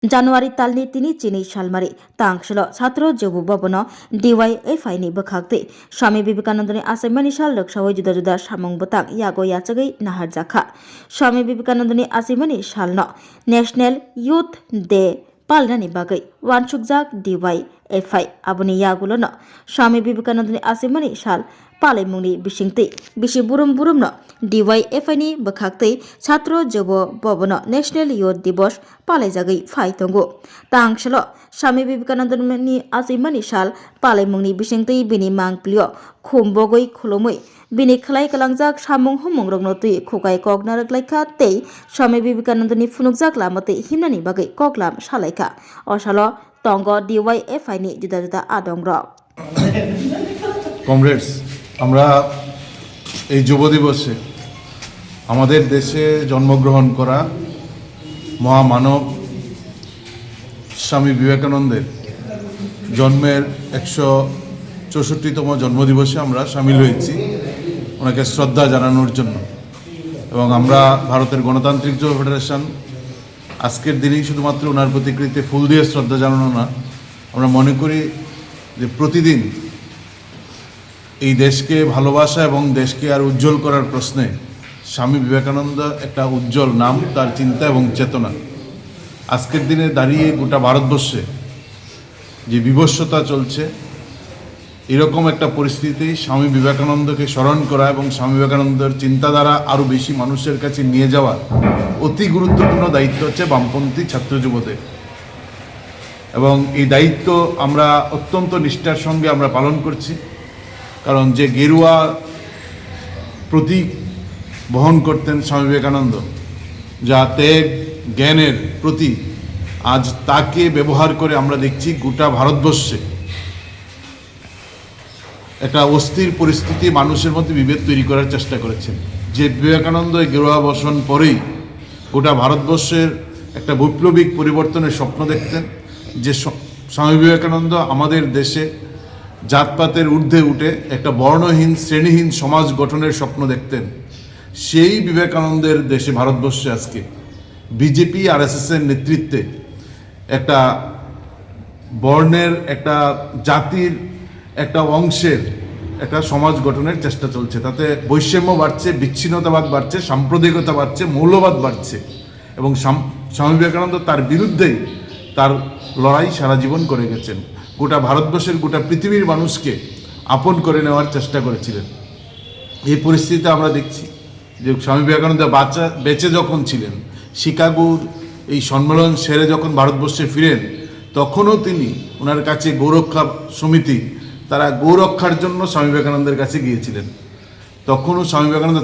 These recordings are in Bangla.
Januari talni tini chini shalmari tangshlo ছাত্র যুব ভবন DYFI ni বখাকতে স্বামী বিবেকানন্দনি আসাইমানি সাল লোকসাওই জুদা জুদা সামং বতাং ইয়াগো ইয়াচাগৈ নাহার জাখা স্বামী বিবেকানন্দনি আসাইমানি সালনো ন্যাশনাল ইউথ ডে পালনানি বাগৈ ওয়ানসুকজাক DYFI aboni yagulono স্বামী বিবেকানন্দনি আসাইমানি সাল পালাইমুংনি বিসিংতে বিসি বুরুম বুরুমনো DYFI ni বখাকতে ছাত্র যুব ভবন ন্যাশনাল ইউথ দিবস পালাইজাগৈ ফাইতঙ্গো তাংশলো স্বামী বিবেকানন্দনি আসাইমানি সাল পালাইমুংনি বিসিংতে বিনি মাংপ্লিও খুমবগৈ খুলুमै বিনি khলাই kalangjak samung humung rogno tui khukai kok narakhlaikha tei স্বামী বিবেকানন্দনি phunukjak lamate himnani bagai koklam salaikha osalo tongo DYFI ni juda juda adongrok comrades আমরা এই যুব দিবসে আমাদের দেশে জন্মগ্রহণ করা মহামানব স্বামী বিবেকানন্দের জন্মের 164তম জন্মদিবসে আমরা সামিল হয়েছি ওনাকে শ্রদ্ধা জানানোর জন্য। এবং আমরা ভারতের গণতান্ত্রিক যুব ফেডারেশন আজকের দিনেই শুধুমাত্র ওনার প্রতিকৃতিতে ফুল দিয়ে শ্রদ্ধা জানানো না, আমরা মনে করি যে প্রতিদিন এই দেশকে ভালোবাসা এবং দেশকে আর উজ্জ্বল করার প্রশ্নে স্বামী বিবেকানন্দ একটা উজ্জ্বল নাম, তার চিন্তা এবং চেতনা। আজকের দিনে দাঁড়িয়ে গোটা ভারতবর্ষে যে বিভৎসতা চলছে, এরকম একটা পরিস্থিতি স্বামী বিবেকানন্দকে স্মরণ করা এবং স্বামী বিবেকানন্দের চিন্তাধারা আরও বেশি মানুষের কাছে নিয়ে যাওয়া অতি গুরুত্বপূর্ণ দায়িত্ব হচ্ছে বামপন্থী ছাত্র যুবদের। এবং এই দায়িত্ব আমরা অত্যন্ত নিষ্ঠার সঙ্গে আমরা পালন করছি, কারণ যে গেরুয়া প্রতীক বহন করতেন স্বামী বিবেকানন্দ, যা ত্যাগ জ্ঞানের প্রতীক, আজ তাকে ব্যবহার করে আমরা দেখছি গোটা ভারতবর্ষে একটা অস্থির পরিস্থিতি, মানুষের মধ্যে বিভেদ তৈরি করার চেষ্টা করেছেন। যে বিবেকানন্দ গেরুয়া বসন পরেই গোটা ভারতবর্ষের একটা বৈপ্লবিক পরিবর্তনের স্বপ্ন দেখতেন, যে স্বামী বিবেকানন্দ আমাদের দেশে জাতপাতের ঊর্ধ্বে উঠে একটা বর্ণহীন শ্রেণীহীন সমাজ গঠনের স্বপ্ন দেখতেন, সেই বিবেকানন্দের দেশে ভারতবর্ষে আজকে বিজেপি RSSের নেতৃত্বে একটা বর্ণের, একটা জাতির, একটা অংশের একটা সমাজ গঠনের চেষ্টা চলছে। তাতে বৈষম্য বাড়ছে, বিচ্ছিন্নতাবাদ বাড়ছে, সাম্প্রদায়িকতা বাড়ছে, মৌলবাদ বাড়ছে। এবং স্বামী বিবেকানন্দ তার বিরুদ্ধেই তার লড়াই সারা জীবন করে গেছেন। গোটা ভারতবর্ষের, গোটা পৃথিবীর মানুষকে আপন করে নেওয়ার চেষ্টা করেছিলেন। এই পরিস্থিতিতে আমরা দেখছি যে স্বামী বিবেকানন্দ বেঁচে যখন ছিলেন, শিকাগোর এই সম্মেলন সেরে যখন ভারতবর্ষে ফিরেন, তখনও তিনি ওনার কাছে গৌরক্ষা সমিতি, তারা গৌরক্ষার জন্য স্বামী বিবেকানন্দের কাছে গিয়েছিলেন। তখনও স্বামী বিবেকানন্দ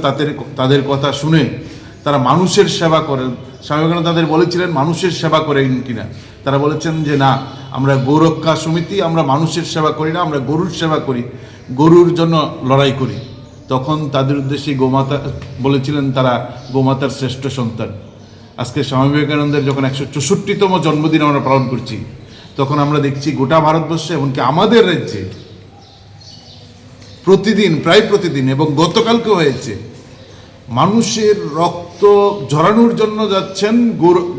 তাদের কথা শুনে তারা মানুষের সেবা করেন। স্বামী বিবেকানন্দ তাদের বলেছিলেন মানুষের সেবা করেন কিনা, তারা বলেছেন যে না, আমরা গৌরক্ষা সমিতি, আমরা মানুষের সেবা করি না, আমরা গরুর সেবা করি, গরুর জন্য লড়াই করি। তখন তাদের উদ্দেশ্যে গোমাতা বলেছিলেন তারা গোমাতার শ্রেষ্ঠ সন্তান। আজকে স্বামী বিবেকানন্দের যখন 164তম জন্মদিন আমরা পালন করছি, তখন আমরা দেখছি গোটা ভারতবর্ষে, এমনকি আমাদের রাজ্যে প্রতিদিন, প্রায় প্রতিদিন এবং গতকালকে হয়েছে, মানুষের রক্ত ঝরানোর জন্য যাচ্ছেন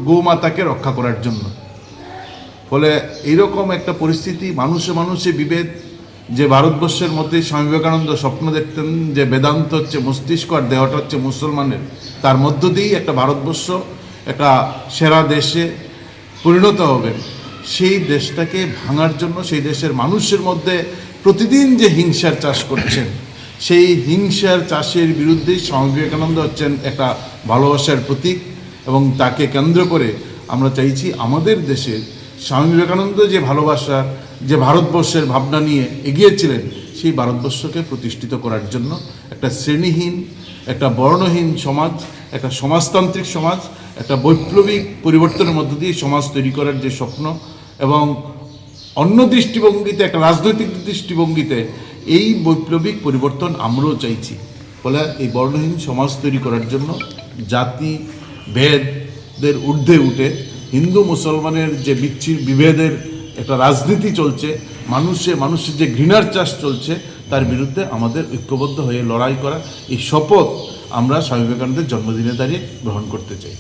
গোমাতাকে রক্ষা করার জন্য। ফলে এইরকম একটা পরিস্থিতি, মানুষে মানুষে বিভেদ, যে ভারতবর্ষের মধ্যে স্বামী বিবেকানন্দ স্বপ্ন দেখতেন যে বেদান্ত হচ্ছে মস্তিষ্ক আর দেহটা হচ্ছে মুসলমানের, তার মধ্য দিয়েই একটা ভারতবর্ষ একটা সেরা দেশে পরিণত হবে। সেই দেশটাকে ভাঙার জন্য, সেই দেশের মানুষের মধ্যে প্রতিদিন যে হিংসার চাষ করছেন, সেই হিংসার চাষের বিরুদ্ধে স্বামী বিবেকানন্দ হচ্ছেন একটা ভালোবাসার প্রতীক। এবং তাকে কেন্দ্র করে আমরা চাইছি আমাদের দেশের স্বামী বিবেকানন্দ যে ভালোবাসা, যে ভারতবর্ষের ভাবনা নিয়ে এগিয়েছিলেন, সেই ভারতবর্ষকে প্রতিষ্ঠিত করার জন্য একটা শ্রেণীহীন, একটা বর্ণহীন সমাজ, একটা সমাজতান্ত্রিক সমাজ, একটা বৈপ্লবিক পরিবর্তনের মধ্য দিয়ে সমাজ তৈরি করার যে স্বপ্ন, এবং অন্য দৃষ্টিভঙ্গিতে, একটা রাজনৈতিক দৃষ্টিভঙ্গিতে এই বৈপ্লবিক পরিবর্তন আমরাও চাইছি। ফলে এই বর্ণহীন সমাজ তৈরি করার জন্য জাতি ভেদের ঊর্ধ্বে উঠে হিন্দু মুসলমানের যে বিভেদের একটা রাজনীতি চলছে, মানুষের যে ঘৃণার চাষ চলছে, তার বিরুদ্ধে আমাদের ঐক্যবদ্ধ হয়ে লড়াই করা, এই শপথ আমরা স্বামী বিবেকানন্দের জন্মদিনে দাঁড়িয়ে গ্রহণ করতে চাই।